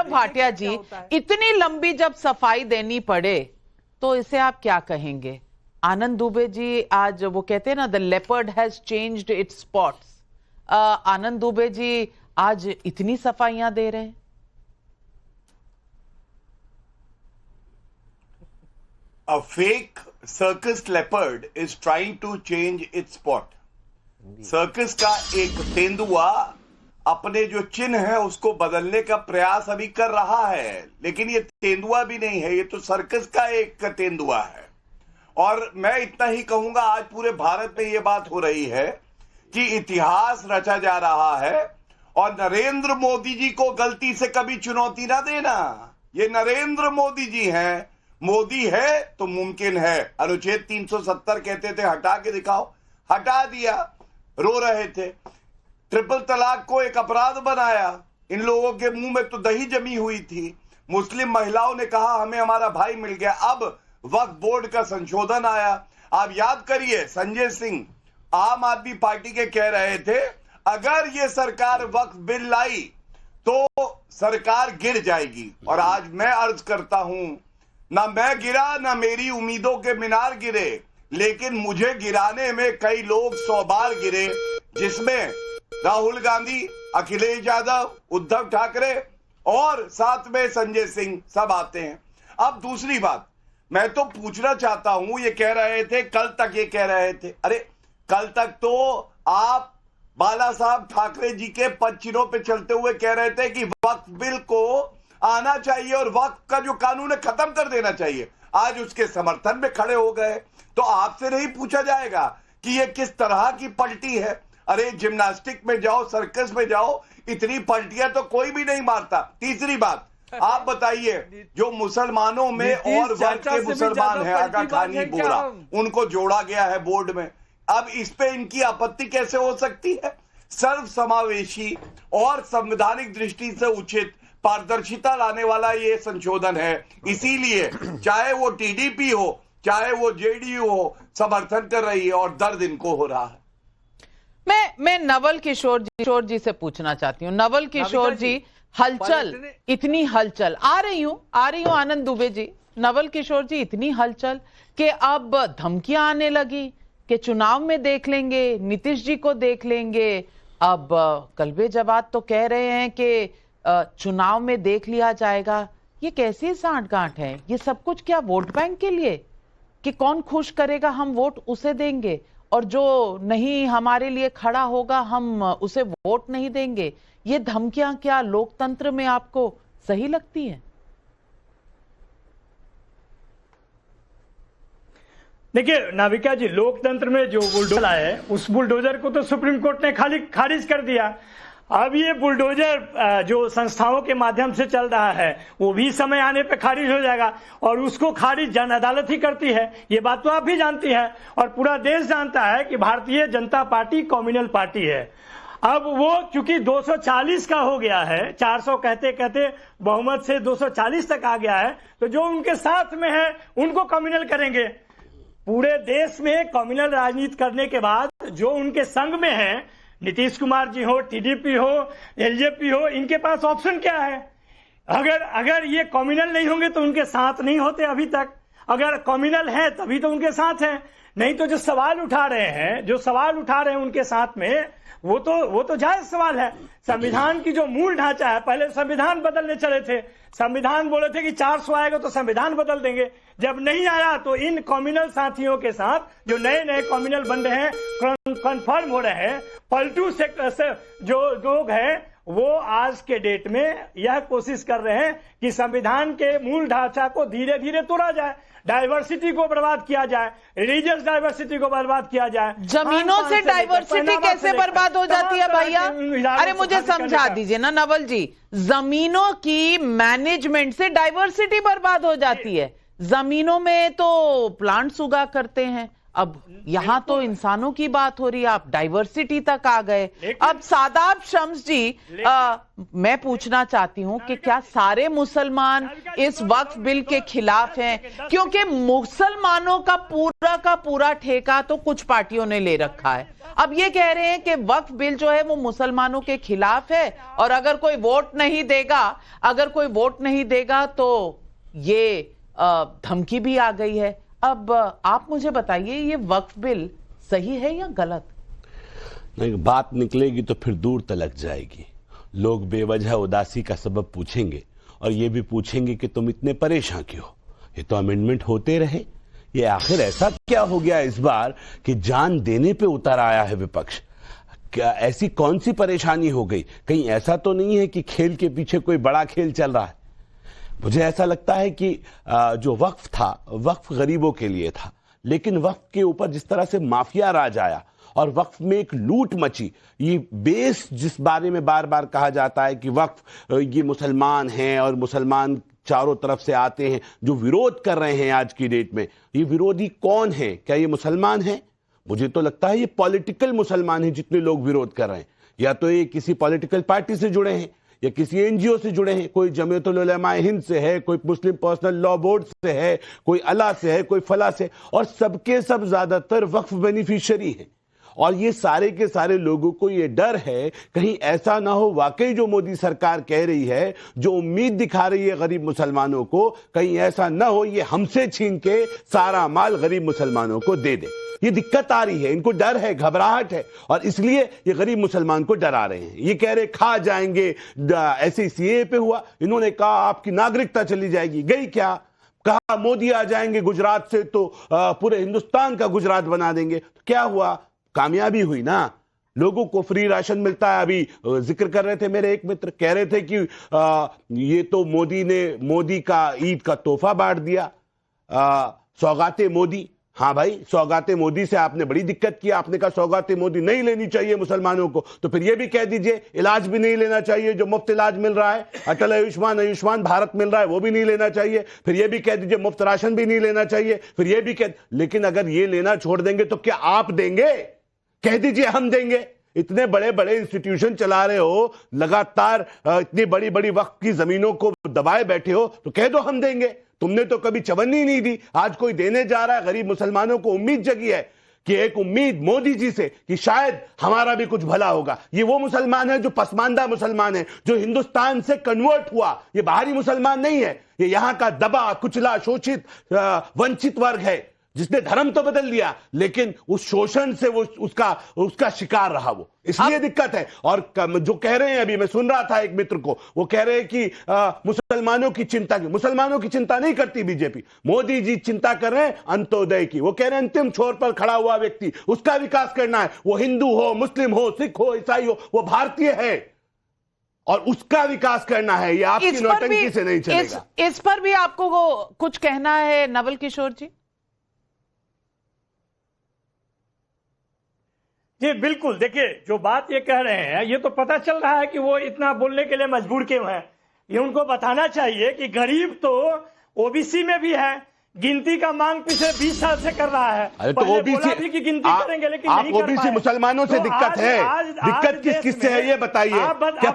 गौरव भाटिया जी, इतनी लंबी जब सफाई देनी पड़े तो इसे आप क्या कहेंगे? आनंद दुबे जी, आज वो कहते हैं ना, the leopard has changed its spots. Anand Dubey ji आज इतनी सफाइयां दे रहे हैं। A fake circus leopard is trying to change its spot. Circus का एक तेंदुआ अपने जो चिन्ह है उसको बदलने का प्रयास अभी कर रहा है, लेकिन ये तेंदुआ भी नहीं है, ये तो सर्कस का एक तेंदुआ है। और मैं इतना ही कहूंगा, आज पूरे भारत में ये बात हो रही है कि इतिहास रचा जा रहा है और नरेंद्र मोदी जी को गलती से कभी चुनौती ना देना। ये नरेंद्र मोदी जी हैं, मोदी है तो मुमकिन है। अनुच्छेद 370 कहते थे हटा के दिखाओ, हटा दिया, रो रहे थे। ट्रिपल तलाक को एक अपराध बनाया, इन लोगों के मुंह में तो दही जमी हुई थी। मुस्लिम महिलाओं ने कहा हमें हमारा भाई मिल गया। अब वक्फ बोर्ड का संशोधन आया। आप याद करिए, संजय सिंह आम आदमी पार्टी के कह रहे थे अगर ये सरकार वक्फ बिल लाई तो सरकार गिर जाएगी। और आज मैं अर्ज करता हूं, ना मैं गिरा ना मेरी उम्मीदों के मीनार गिरे, लेकिन मुझे गिराने में कई लोग 100 बार गिरे, जिसमें राहुल गांधी, अखिलेश यादव, उद्धव ठाकरे और साथ में संजय सिंह सब आते हैं। अब दूसरी बात मैं तो पूछना चाहता हूं, ये कह रहे थे कल तक, ये कह रहे थे, अरे कल तक तो आप बाला साहब ठाकरे जी के पदचिन्हों पे चलते हुए कह रहे थे कि वक्फ बिल को आना चाहिए और वक्फ का जो कानून है खत्म कर देना चाहिए। आज उसके समर्थन में खड़े हो गए, तो आपसे नहीं पूछा जाएगा कि ये किस तरह की पलटी है? अरे जिम्नास्टिक में जाओ, सर्कस में जाओ, इतनी पलटियां तो कोई भी नहीं मारता। तीसरी बात आप बताइए, जो मुसलमानों में और वर्ग के मुसलमान हैं, आगा खानी बोरा, उनको जोड़ा गया है बोर्ड में। अब इस पे इनकी आपत्ति कैसे हो सकती है? सर्व समावेशी और संवैधानिक दृष्टि से उचित पारदर्शिता लाने वाला ये संशोधन है। इसीलिए चाहे वो टीडीपी हो चाहे वो जेडीयू हो, समर्थन कर रही है और दर्द इनको हो रहा है। मैं नवल किशोर जी से पूछना चाहती हूँ। नवल किशोर जी, हलचल, इतनी हलचल आ रही हूँ आनंद दुबे जी, नवल किशोर जी, इतनी हलचल कि अब धमकियां आने लगी कि चुनाव में देख लेंगे, नीतीश जी को देख लेंगे। अब कल्बे जवाद तो कह रहे हैं कि चुनाव में देख लिया जाएगा। ये कैसी सांठगांठ है? ये सब कुछ क्या वोट बैंक के लिए, कि कौन खुश करेगा हम वोट उसे देंगे और जो नहीं हमारे लिए खड़ा होगा हम उसे वोट नहीं देंगे? ये धमकियां क्या लोकतंत्र में आपको सही लगती हैं? देखिए नाविका जी, लोकतंत्र में जो बुलडोजर आया है उस बुलडोजर को तो सुप्रीम कोर्ट ने खारिज कर दिया। अब ये बुलडोजर जो संस्थाओं के माध्यम से चल रहा है वो भी समय आने पे खारिज हो जाएगा, और उसको खारिज जन अदालत ही करती है। ये बात तो आप भी जानती हैं और पूरा देश जानता है कि Bharatiya Janata party communal party है। अब वो चूंकि 240 का हो गया है, 400 कहते कहते बहुमत से 240 तक आ गया है, तो जो उनके साथ में है उनको कम्युनल करेंगे। पूरे देश में कम्युनल राजनीति करने के बाद जो उनके संग में है, नीतीश कुमार जी हो, टीडीपी हो, एलजेपी हो, इनके पास ऑप्शन क्या है? अगर ये कम्युनल नहीं होंगे तो उनके साथ नहीं होते अभी तक। अगर कम्युनल है तभी तो उनके साथ हैं, नहीं तो जो सवाल उठा रहे हैं उनके साथ में, वो तो जायज सवाल है। संविधान की जो मूल ढांचा है, पहले संविधान बदलने चले थे, संविधान बोले थे कि 400 आएगा तो संविधान बदल देंगे। जब नहीं आया तो इन कम्युनल साथियों के साथ जो नए नए कम्युनल बन रहे हैं, कन्फर्म हो रहे हैं, पलटू से जो लोग हैं वो आज के डेट में यह कोशिश कर रहे हैं कि संविधान के मूल ढांचा को धीरे धीरे तोड़ा जाए, डाइवर्सिटी को बर्बाद किया जाए, रिलीजियस डाइवर्सिटी को बर्बाद किया जाए। जमीनों से डाइवर्सिटी कैसे बर्बाद हो जाती है भैया? अरे मुझे समझा दीजिए ना नवल जी, जमीनों की मैनेजमेंट से डाइवर्सिटी बर्बाद हो जाती है। जमीनों में तो प्लांट्स उगा करते हैं, अब यहाँ तो इंसानों की बात हो रही है, आप डाइवर्सिटी तक आ गए। अब सादाब शम्स जी, मैं पूछना चाहती हूँ कि क्या सारे मुसलमान इस वक्फ बिल के खिलाफ हैं? क्योंकि मुसलमानों का पूरा ठेका तो कुछ पार्टियों ने ले रखा है। अब ये कह रहे हैं कि वक्फ बिल जो है वो मुसलमानों के खिलाफ है, और अगर कोई वोट नहीं देगा तो ये धमकी भी आ गई है। अब आप मुझे बताइए, ये वक्फ बिल सही है या गलत? नहीं, बात निकलेगी तो फिर दूर तलक जाएगी। लोग बेवजह उदासी का सबब पूछेंगे, और ये भी पूछेंगे कि तुम इतने परेशान क्यों? ये तो अमेंडमेंट होते रहे, ये आखिर ऐसा क्या हो गया इस बार कि जान देने पे उतर आया है विपक्ष? क्या ऐसी कौन सी परेशानी हो गई? कहीं ऐसा तो नहीं है कि खेल के पीछे कोई बड़ा खेल चल रहा है? मुझे ऐसा लगता है कि जो वक्फ था, वक्फ गरीबों के लिए था, लेकिन वक्फ के ऊपर जिस तरह से माफिया राज आया और वक्फ में एक लूट मची, ये बेस जिस बारे में बार बार कहा जाता है कि वक्फ ये मुसलमान हैं और मुसलमान चारों तरफ से आते हैं जो विरोध कर रहे हैं आज की डेट में, ये विरोधी कौन है? क्या ये मुसलमान हैं? मुझे तो लगता है ये पॉलिटिकल मुसलमान हैं जितने लोग विरोध कर रहे हैं। या तो ये किसी पॉलिटिकल पार्टी से जुड़े हैं, या किसी एनजीओ से जुड़े हैं, कोई जमीयतुल उलमा हिंद से है, कोई मुस्लिम पर्सनल लॉ बोर्ड से है, कोई अला से है, कोई फला से, और सबके सब ज्यादातर वक्फ बेनिफिशियरी हैं। और ये सारे के सारे लोगों को ये डर है कहीं ऐसा ना हो वाकई जो मोदी सरकार कह रही है, जो उम्मीद दिखा रही है गरीब मुसलमानों को, कहीं ऐसा ना हो ये हमसे छीन के सारा माल गरीब मुसलमानों को दे दे। ये दिक्कत आ रही है, इनको डर है, घबराहट है, और इसलिए ये गरीब मुसलमान को डरा रहे हैं। ये कह रहे खा जाएंगे, ऐसे सीए पे हुआ, इन्होंने कहा आपकी नागरिकता चली जाएगी, गई क्या? कहा मोदी आ जाएंगे गुजरात से तो पूरे हिंदुस्तान का गुजरात बना देंगे, तो क्या हुआ? कामयाबी हुई ना। लोगों को फ्री राशन मिलता है। अभी जिक्र कर रहे थे मेरे एक मित्र, कह रहे थे कि ये तो मोदी का ईद का तोहफा बांट दिया, सौगाते मोदी। हाँ भाई, सौगाते मोदी से आपने बड़ी दिक्कत की। आपने कहा सौगाते मोदी नहीं लेनी चाहिए मुसलमानों को, तो फिर ये भी कह दीजिए इलाज भी नहीं लेना चाहिए, जो मुफ्त इलाज मिल रहा है, अटल आयुष्मान भारत मिल रहा है, वो भी नहीं लेना चाहिए। फिर ये भी कह दीजिए मुफ्त राशन भी नहीं लेना चाहिए। फिर ये भी लेकिन अगर ये लेना छोड़ देंगे तो क्या आप देंगे? कह दीजिए हम देंगे। इतने बड़े बड़े इंस्टीट्यूशन चला रहे हो, लगातार इतनी बड़ी बड़ी वक्फ की जमीनों को दबाए बैठे हो, तो कह दो हम देंगे। तुमने तो कभी चवन्नी नहीं दी, आज कोई देने जा रहा है। गरीब मुसलमानों को उम्मीद जगी है कि एक उम्मीद मोदी जी से कि शायद हमारा भी कुछ भला होगा। ये वो मुसलमान है जो पसमानदा मुसलमान है, जो हिंदुस्तान से कन्वर्ट हुआ। ये बाहरी मुसलमान नहीं है, ये यहां का दबा कुचला शोषित वंचित वर्ग है, जिसने धर्म तो बदल लिया लेकिन उस शोषण से वो उसका शिकार रहा। वो इसलिए दिक्कत है। और जो कह रहे हैं, अभी मैं सुन रहा था एक मित्र को, वो कह रहे हैं कि मुसलमानों की चिंता की। मुसलमानों की चिंता नहीं करती बीजेपी, मोदी जी चिंता कर रहे हैं अंत्योदय की। वो कह रहे हैं अंतिम छोर पर खड़ा हुआ व्यक्ति, उसका विकास करना है। वो हिंदू हो, मुस्लिम हो, सिख हो, ईसाई हो, वो भारतीय है और उसका विकास करना है। ये आपकी नौटंकी से नहीं चलेगा। इस पर भी आपको कुछ कहना है नवल किशोर जी? जी बिल्कुल, देखिए जो बात ये कह रहे हैं, ये तो पता चल रहा है कि वो इतना बोलने के लिए मजबूर क्यों है। ये उनको बताना चाहिए कि गरीब तो ओबीसी में भी है, गिनती का मांग पिछले 20 साल से कर रहा है। अरे तो ओबीसी की गिनती करेंगे, लेकिन आप ओबीसी मुसलमानों से दिक्कत है, दिक्कत किस किस से है ये बताइए। क्या